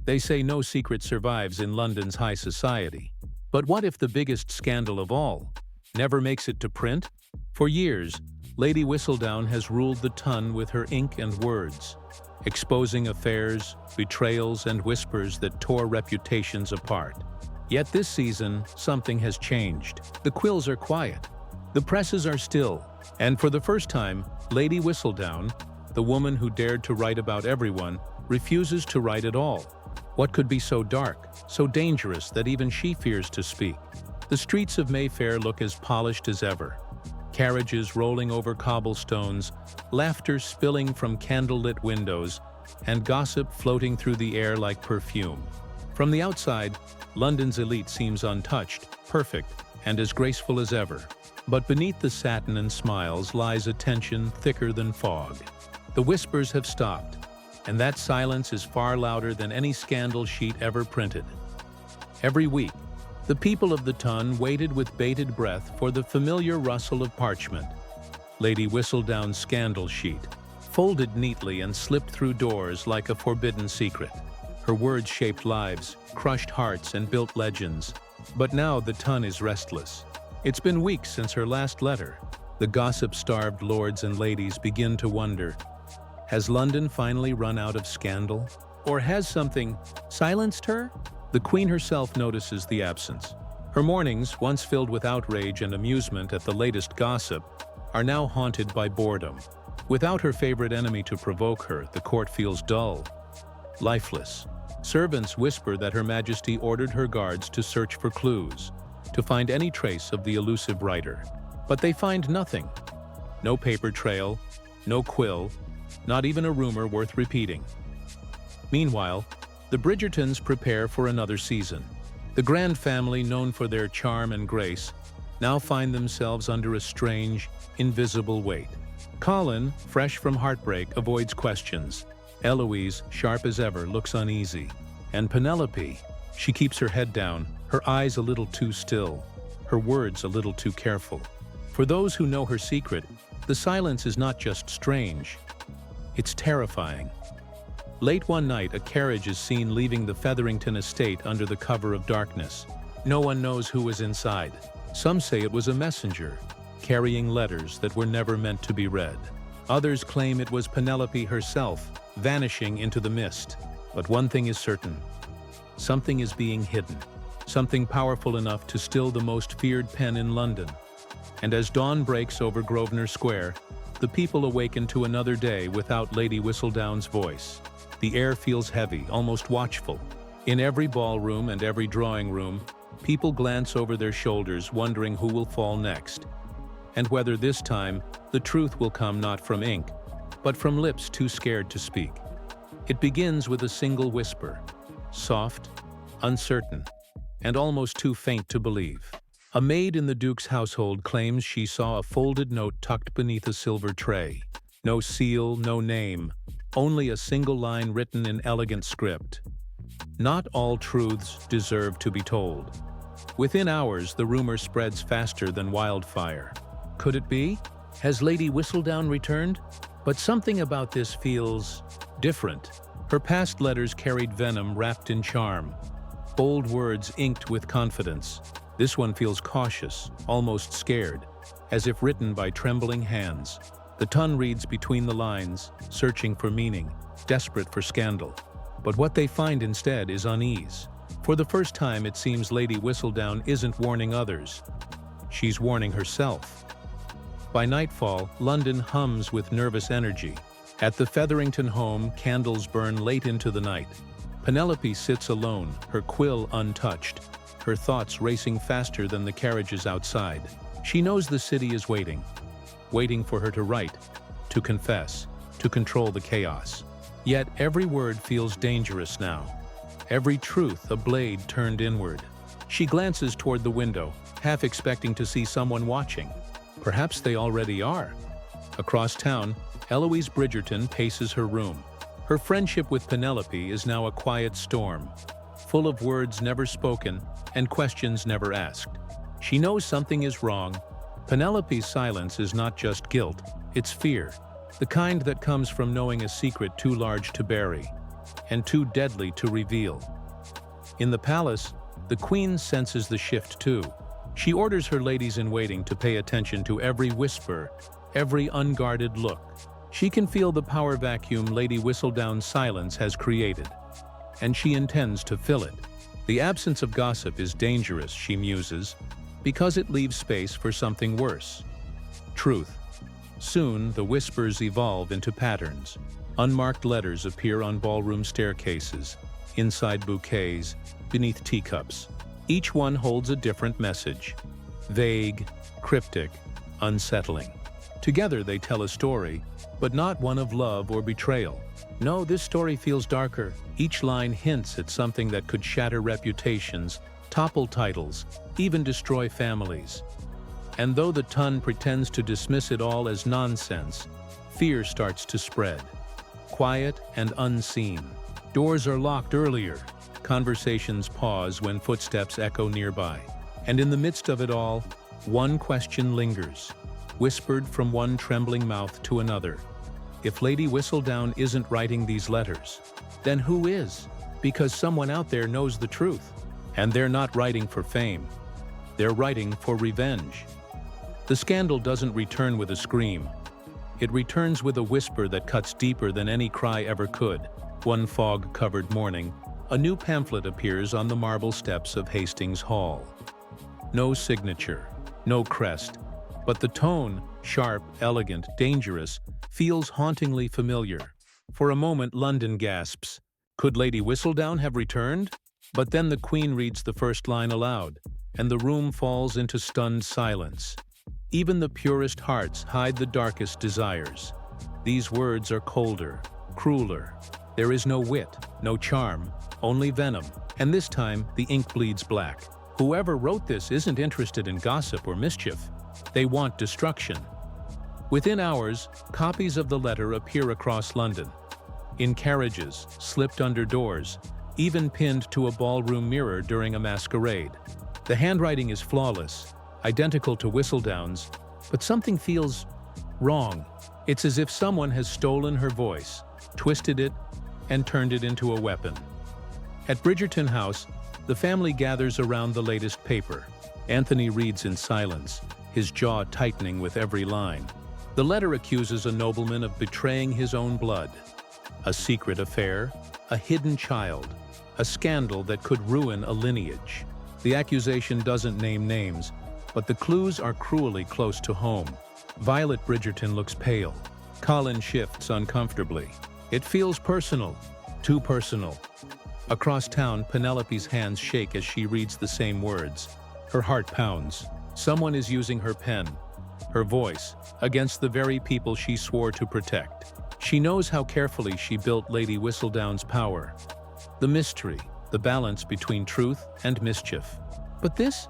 They say no secret survives in London's high society. But what if the biggest scandal of all never makes it to print? For years, Lady Whistledown has ruled the Tun with her ink and words, exposing affairs, betrayals, and whispers that tore reputations apart. Yet this season, something has changed. The quills are quiet. The presses are still. And for the first time, Lady Whistledown, the woman who dared to write about everyone, refuses to write at all. What could be so dark, so dangerous that even she fears to speak? The streets of Mayfair look as polished as ever. Carriages rolling over cobblestones, laughter spilling from candlelit windows, and gossip floating through the air like perfume. From the outside, London's elite seems untouched, perfect, and as graceful as ever. But beneath the satin and smiles lies a tension thicker than fog. The whispers have stopped, and that silence is far louder than any scandal sheet ever printed. Every week, the people of the Tun waited with bated breath for the familiar rustle of parchment. Lady Whistledown's scandal sheet, folded neatly and slipped through doors like a forbidden secret. Her words shaped lives, crushed hearts, and built legends. But now the Tun is restless. It's been weeks since her last letter. The gossip-starved lords and ladies begin to wonder, has London finally run out of scandal? Or has something silenced her? The Queen herself notices the absence. Her mornings, once filled with outrage and amusement at the latest gossip, are now haunted by boredom. Without her favorite enemy to provoke her, the court feels dull, lifeless. Servants whisper that Her Majesty ordered her guards to search for clues, to find any trace of the elusive writer. But they find nothing. No paper trail, no quill, not even a rumor worth repeating. Meanwhile, the Bridgertons prepare for another season. The grand family, known for their charm and grace, now find themselves under a strange, invisible weight. Colin, fresh from heartbreak, avoids questions. Eloise, sharp as ever, looks uneasy. And Penelope, she keeps her head down, her eyes a little too still, her words a little too careful. For those who know her secret, the silence is not just strange, it's terrifying. Late one night, a carriage is seen leaving the Featherington estate under the cover of darkness. No one knows who was inside. Some say it was a messenger, carrying letters that were never meant to be read. Others claim it was Penelope herself, vanishing into the mist. But one thing is certain. Something is being hidden. Something powerful enough to still the most feared pen in London. And as dawn breaks over Grosvenor Square, the people awaken to another day without Lady Whistledown's voice. The air feels heavy, almost watchful. In every ballroom and every drawing room, people glance over their shoulders, wondering who will fall next, and whether this time the truth will come not from ink, but from lips too scared to speak. It begins with a single whisper, soft, uncertain, and almost too faint to believe. A maid in the Duke's household claims she saw a folded note tucked beneath a silver tray. No seal, no name, only a single line written in elegant script. Not all truths deserve to be told. Within hours, the rumor spreads faster than wildfire. Could it be? Has Lady Whistledown returned? But something about this feels different. Her past letters carried venom wrapped in charm, bold words inked with confidence. This one feels cautious, almost scared, as if written by trembling hands. The Tun reads between the lines, searching for meaning, desperate for scandal. But what they find instead is unease. For the first time, it seems Lady Whistledown isn't warning others. She's warning herself. By nightfall, London hums with nervous energy. At the Featherington home, candles burn late into the night. Penelope sits alone, her quill untouched, her thoughts racing faster than the carriages outside. She knows the city is waiting for her to write, to confess, to control the chaos. Yet every word feels dangerous now. Every truth a blade turned inward. She glances toward the window, half expecting to see someone watching. Perhaps they already are. Across town, Eloise Bridgerton paces her room. Her friendship with Penelope is now a quiet storm, full of words never spoken and questions never asked. She knows something is wrong. Penelope's silence is not just guilt, it's fear, the kind that comes from knowing a secret too large to bury. and too deadly to reveal. In the palace, the queen senses the shift too. She orders her ladies-in-waiting to pay attention to every whisper, every unguarded look. She can feel the power vacuum Lady Whistledown's silence has created, and she intends to fill it. The absence of gossip is dangerous, she muses, because it leaves space for something worse. Truth. Soon, the whispers evolve into patterns. Unmarked letters appear on ballroom staircases, inside bouquets, beneath teacups. Each one holds a different message. Vague, cryptic, unsettling. Together they tell a story, but not one of love or betrayal. No, this story feels darker. Each line hints at something that could shatter reputations, topple titles, even destroy families. And though the Tun pretends to dismiss it all as nonsense, fear starts to spread. Quiet and unseen. Doors are locked earlier. Conversations pause when footsteps echo nearby. And in the midst of it all, one question lingers, whispered from one trembling mouth to another. If Lady Whistledown isn't writing these letters, then who is? Because someone out there knows the truth. And they're not writing for fame. They're writing for revenge. The scandal doesn't return with a scream. It returns with a whisper that cuts deeper than any cry ever could. One fog-covered morning, a new pamphlet appears on the marble steps of Hastings Hall. No signature, no crest, but the tone, sharp, elegant, dangerous, feels hauntingly familiar. For a moment, London gasps. Could Lady Whistledown have returned? But then the Queen reads the first line aloud, and the room falls into stunned silence. Even the purest hearts hide the darkest desires. These words are colder, crueler. There is no wit, no charm, only venom. And this time, the ink bleeds black. Whoever wrote this isn't interested in gossip or mischief. They want destruction. Within hours, copies of the letter appear across London. In carriages, slipped under doors, even pinned to a ballroom mirror during a masquerade. The handwriting is flawless, identical to Whistledown's, but something feels wrong. It's as if someone has stolen her voice, twisted it, and turned it into a weapon. At Bridgerton House, the family gathers around the latest paper. Anthony reads in silence, his jaw tightening with every line. The letter accuses a nobleman of betraying his own blood. A secret affair, a hidden child, a scandal that could ruin a lineage. The accusation doesn't name names, but the clues are cruelly close to home. Violet Bridgerton looks pale. Colin shifts uncomfortably. It feels personal, too personal. Across town, Penelope's hands shake as she reads the same words. Her heart pounds. Someone is using her pen, her voice, against the very people she swore to protect. She knows how carefully she built Lady Whistledown's power. The mystery, the balance between truth and mischief. But this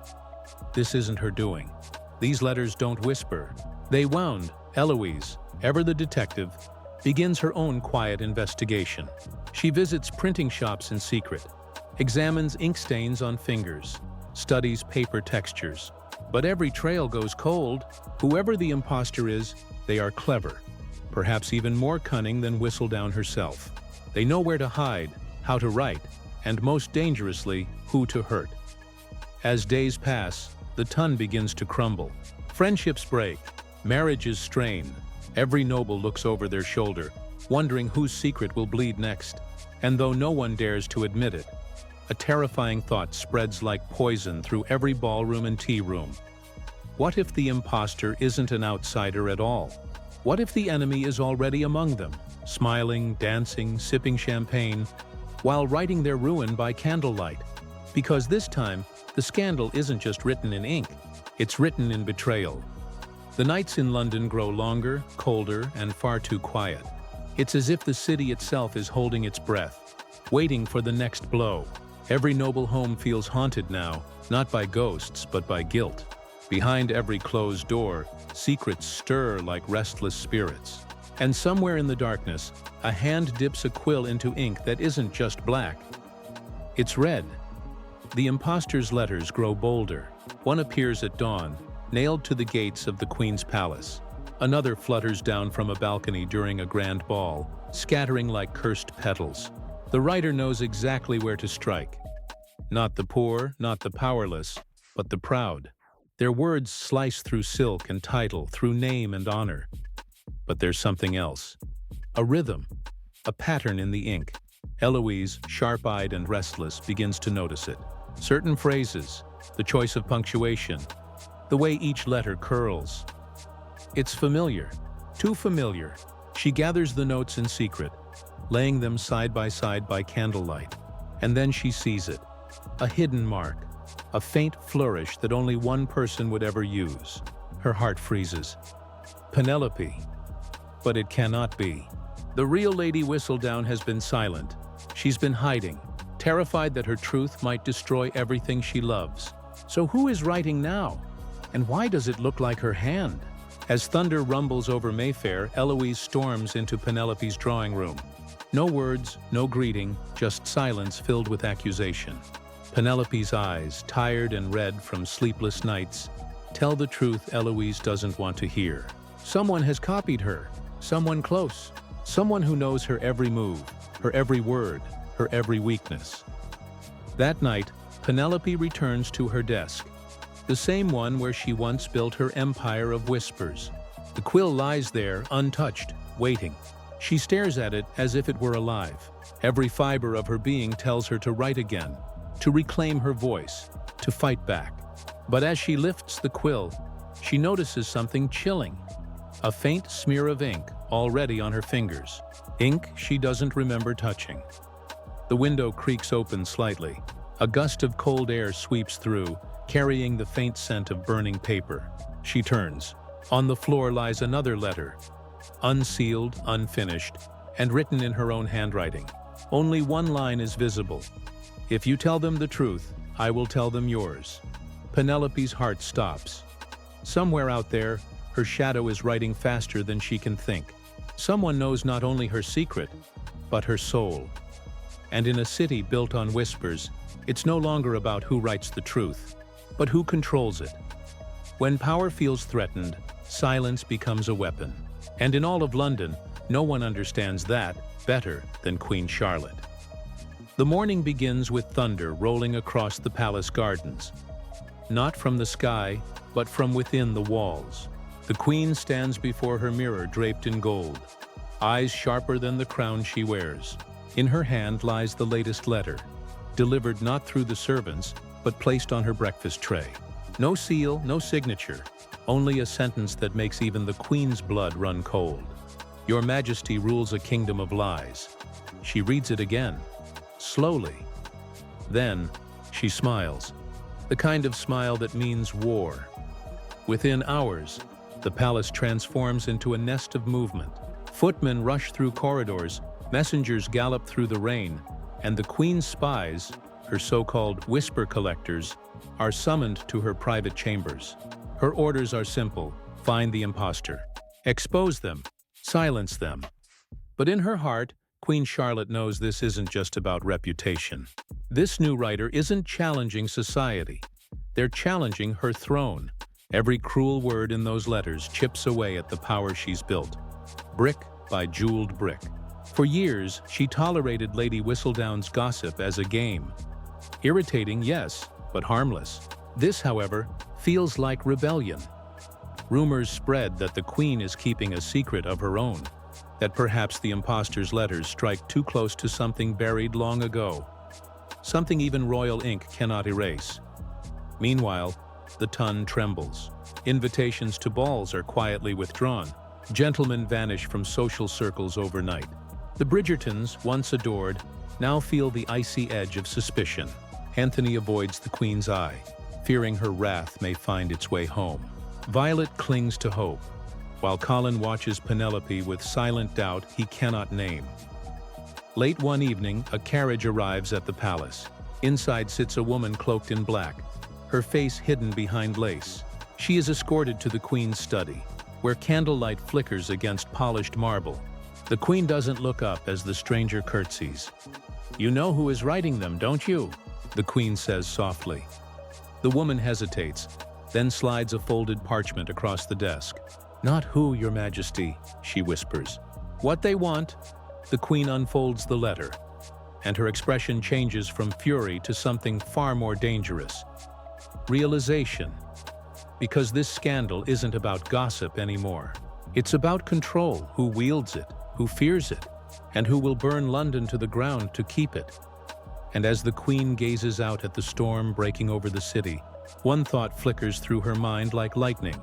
isn't her doing. These letters don't whisper. They wound. Eloise, ever the detective, begins her own quiet investigation. She visits printing shops in secret, examines ink stains on fingers, studies paper textures. But every trail goes cold. Whoever the imposter is, they are clever, perhaps even more cunning than Whistledown herself. They know where to hide, how to write, and most dangerously, who to hurt. As days pass, the Tun begins to crumble. Friendships break, marriages strain. Every noble looks over their shoulder, wondering whose secret will bleed next. And though no one dares to admit it, a terrifying thought spreads like poison through every ballroom and tea room. What if the imposter isn't an outsider at all? What if the enemy is already among them, smiling, dancing, sipping champagne, while writing their ruin by candlelight? Because this time, the scandal isn't just written in ink, it's written in betrayal. The nights in London grow longer, colder, and far too quiet. It's as if the city itself is holding its breath, waiting for the next blow. Every noble home feels haunted now, not by ghosts, but by guilt. Behind every closed door, secrets stir like restless spirits. And somewhere in the darkness, a hand dips a quill into ink that isn't just black. It's red. The imposter's letters grow bolder. One appears at dawn, nailed to the gates of the Queen's palace. Another flutters down from a balcony during a grand ball, scattering like cursed petals. The writer knows exactly where to strike. Not the poor, not the powerless, but the proud. Their words slice through silk and title, through name and honor. But there's something else. A rhythm, a pattern in the ink. Eloise, sharp-eyed and restless, begins to notice it. Certain phrases, the choice of punctuation, the way each letter curls. It's familiar, too familiar. She gathers the notes in secret, laying them side by candlelight. And then she sees it. A hidden mark, a faint flourish that only one person would ever use. Her heart freezes. Penelope. But it cannot be. The real Lady Whistledown has been silent. She's been hiding, terrified that her truth might destroy everything she loves. So who is writing now? And why does it look like her hand? As thunder rumbles over Mayfair, Eloise storms into Penelope's drawing room. No words, no greeting, just silence filled with accusation. Penelope's eyes, tired and red from sleepless nights, tell the truth Eloise doesn't want to hear. Someone has copied her, someone close, someone who knows her every move, her every word, her every weakness. That night, Penelope returns to her desk, the same one where she once built her empire of whispers. The quill lies there, untouched, waiting. She stares at it as if it were alive. Every fiber of her being tells her to write again, to reclaim her voice, to fight back. But as she lifts the quill, she notices something chilling. A faint smear of ink already on her fingers. Ink she doesn't remember touching. The window creaks open slightly. A gust of cold air sweeps through, carrying the faint scent of burning paper. She turns. On the floor lies another letter, unsealed, unfinished, and written in her own handwriting. Only one line is visible. If you tell them the truth, I will tell them yours. Penelope's heart stops. Somewhere out there, her shadow is writing faster than she can think. Someone knows not only her secret, but her soul. And in a city built on whispers, it's no longer about who writes the truth, but who controls it. When power feels threatened, silence becomes a weapon. And in all of London, no one understands that better than Queen Charlotte. The morning begins with thunder rolling across the palace gardens. Not from the sky, but from within the walls. The queen stands before her mirror draped in gold, eyes sharper than the crown she wears. In her hand lies the latest letter, delivered not through the servants, but placed on her breakfast tray. No seal, no signature, only a sentence that makes even the queen's blood run cold. Your Majesty rules a kingdom of lies. She reads it again, slowly. Then, she smiles, the kind of smile that means war. Within hours, the palace transforms into a nest of movement. Footmen rush through corridors, messengers gallop through the rain, and the queen's spies, her so-called whisper collectors, are summoned to her private chambers. Her orders are simple: find the impostor, expose them, silence them. But in her heart, Queen Charlotte knows this isn't just about reputation. This new writer isn't challenging society. They're challenging her throne. Every cruel word in those letters chips away at the power she's built, brick by jeweled brick. For years, she tolerated Lady Whistledown's gossip as a game. Irritating, yes, but harmless. This, however, feels like rebellion. Rumors spread that the queen is keeping a secret of her own, that perhaps the impostor's letters strike too close to something buried long ago, something even royal ink cannot erase. Meanwhile, the ton trembles. Invitations to balls are quietly withdrawn. Gentlemen vanish from social circles overnight. The Bridgertons, once adored, now feel the icy edge of suspicion. Anthony avoids the queen's eye, fearing her wrath may find its way home. Violet clings to hope, while Colin watches Penelope with silent doubt he cannot name. Late one evening, a carriage arrives at the palace. Inside sits a woman cloaked in black, her face hidden behind lace. She is escorted to the queen's study, where candlelight flickers against polished marble. The queen doesn't look up as the stranger curtsies. "You know who is writing them, don't you?" the queen says softly. The woman hesitates, then slides a folded parchment across the desk. "Not who, Your Majesty," she whispers. "What they want." The queen unfolds the letter. and her expression changes from fury to something far more dangerous. Realization. Because this scandal isn't about gossip anymore. It's about control, who wields it, who fears it, and who will burn London to the ground to keep it. And as the Queen gazes out at the storm breaking over the city, one thought flickers through her mind like lightning.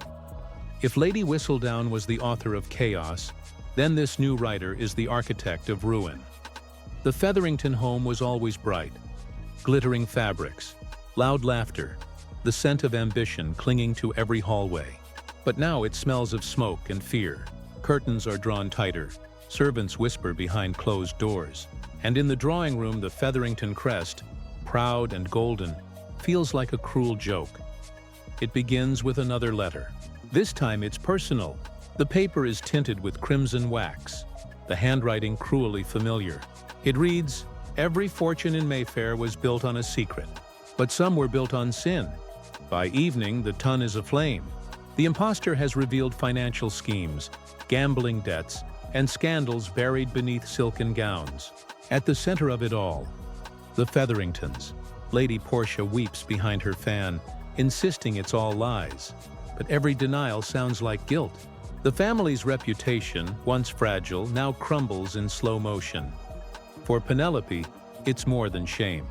If Lady Whistledown was the author of chaos, then this new writer is the architect of ruin. The Featherington home was always bright. Glittering fabrics, loud laughter, the scent of ambition clinging to every hallway. But now it smells of smoke and fear. Curtains are drawn tighter, servants whisper behind closed doors. And in the drawing room, the Featherington crest, proud and golden, feels like a cruel joke. It begins with another letter. This time it's personal. The paper is tinted with crimson wax, the handwriting cruelly familiar. It reads, "Every fortune in Mayfair was built on a secret, but some were built on sin. By evening, the ton is aflame. The impostor has revealed financial schemes, gambling debts, and scandals buried beneath silken gowns. At the center of it all, the Featheringtons." Lady Portia weeps behind her fan, insisting it's all lies. But every denial sounds like guilt. The family's reputation, once fragile, now crumbles in slow motion. For Penelope, it's more than shame.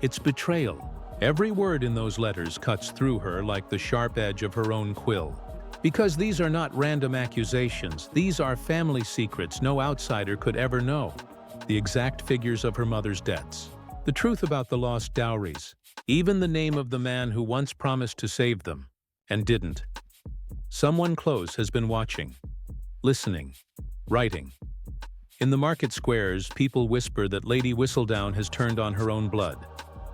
It's betrayal. Every word in those letters cuts through her like the sharp edge of her own quill. Because these are not random accusations, these are family secrets no outsider could ever know. The exact figures of her mother's debts, the truth about the lost dowries, even the name of the man who once promised to save them, and didn't. Someone close has been watching, listening, writing. In the market squares, people whisper that Lady Whistledown has turned on her own blood,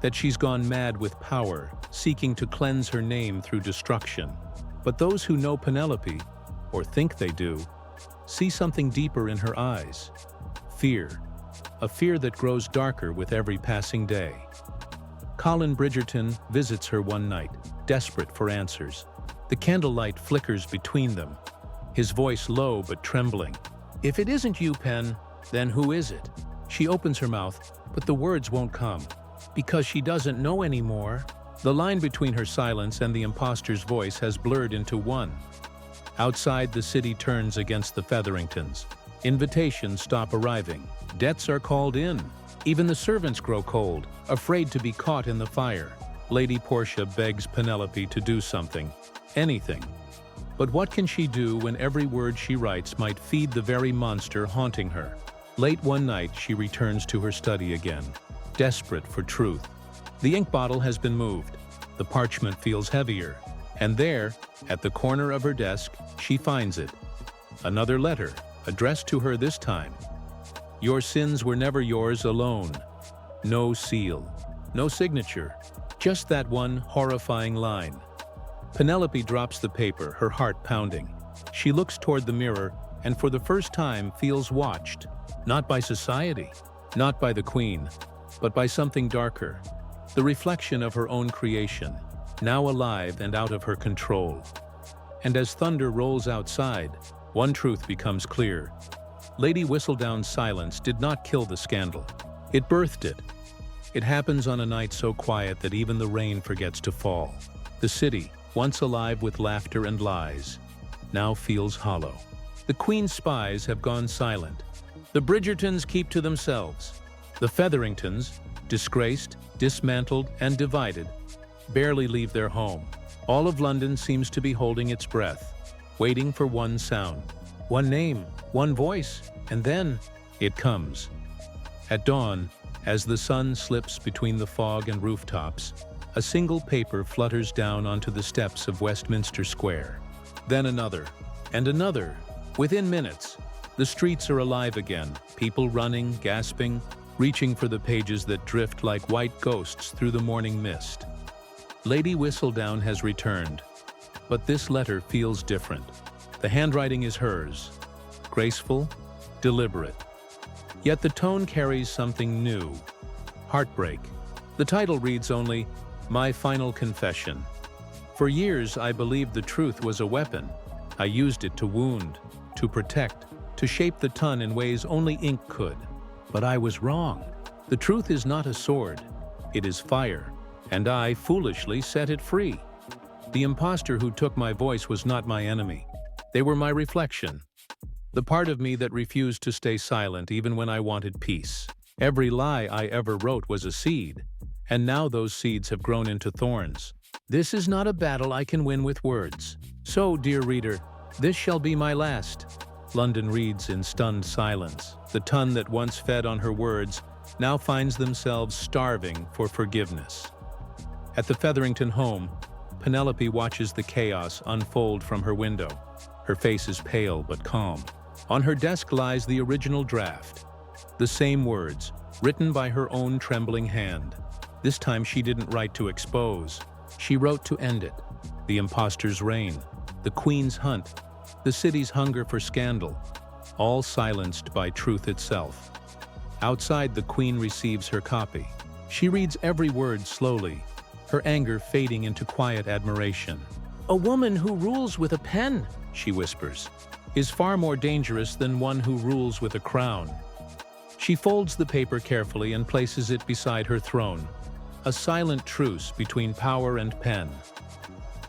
that she's gone mad with power, seeking to cleanse her name through destruction. But those who know Penelope, or think they do, see something deeper in her eyes. Fear. A fear that grows darker with every passing day. Colin Bridgerton visits her one night, desperate for answers. The candlelight flickers between them, his voice low but trembling. "If it isn't you, Pen, then who is it?" She opens her mouth, but the words won't come. Because she doesn't know anymore. The line between her silence and the impostor's voice has blurred into one. Outside, the city turns against the Featheringtons. Invitations stop arriving. Debts are called in. Even the servants grow cold, afraid to be caught in the fire. Lady Portia begs Penelope to do something. Anything. But what can she do when every word she writes might feed the very monster haunting her? Late one night, she returns to her study again, desperate for truth. The ink bottle has been moved. The parchment feels heavier. And there, at the corner of her desk, she finds it. Another letter, addressed to her this time. "Your sins were never yours alone." No seal, no signature, just that one horrifying line. Penelope drops the paper, her heart pounding. She looks toward the mirror and for the first time feels watched. Not by society, not by the Queen, but by something darker. The reflection of her own creation, now alive and out of her control. And as thunder rolls outside, one truth becomes clear. Lady Whistledown's silence did not kill the scandal. It birthed it. It happens on a night so quiet that even the rain forgets to fall. The city, once alive with laughter and lies, now feels hollow. The Queen's spies have gone silent. The Bridgertons keep to themselves. The Featheringtons, disgraced, dismantled, and divided, barely leave their home. All of London seems to be holding its breath, waiting for one sound, one name, one voice, and then it comes. At dawn, as the sun slips between the fog and rooftops, a single paper flutters down onto the steps of Westminster Square. Then another, and another. Within minutes, the streets are alive again, people running, gasping, reaching for the pages that drift like white ghosts through the morning mist. Lady Whistledown has returned, but this letter feels different. The handwriting is hers, graceful, deliberate. Yet the tone carries something new. Heartbreak. The title reads only, "My Final Confession." For years, I believed the truth was a weapon. I used it to wound, to protect, to shape the ton in ways only ink could. But I was wrong. The truth is not a sword, it is fire, and I foolishly set it free. The imposter who took my voice was not my enemy. They were my reflection. The part of me that refused to stay silent even when I wanted peace. Every lie I ever wrote was a seed, and now those seeds have grown into thorns. This is not a battle I can win with words. So, dear reader, this shall be my last. London reads in stunned silence. The ton that once fed on her words now finds themselves starving for forgiveness. At the Featherington home, Penelope watches the chaos unfold from her window. Her face is pale but calm. On her desk lies the original draft. The same words, written by her own trembling hand. This time she didn't write to expose. She wrote to end it. The impostor's reign, the Queen's hunt, the city's hunger for scandal, all silenced by truth itself. Outside, the Queen receives her copy. She reads every word slowly, her anger fading into quiet admiration. "A woman who rules with a pen," she whispers, "is far more dangerous than one who rules with a crown." She folds the paper carefully and places it beside her throne, a silent truce between power and pen.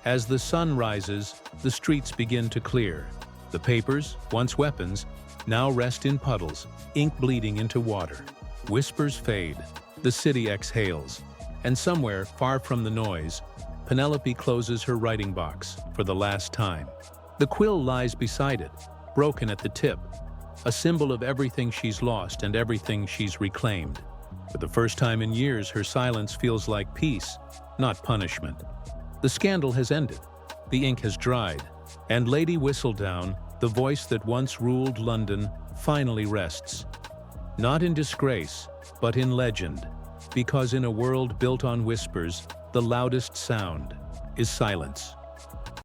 As the sun rises, the streets begin to clear. The papers, once weapons, now rest in puddles, ink bleeding into water. Whispers fade, the city exhales, and somewhere, far from the noise, Penelope closes her writing box for the last time. The quill lies beside it, broken at the tip, a symbol of everything she's lost and everything she's reclaimed. For the first time in years, her silence feels like peace, not punishment. The scandal has ended, the ink has dried, and Lady Whistledown, the voice that once ruled London, finally rests. Not in disgrace, but in legend, because in a world built on whispers, the loudest sound is silence.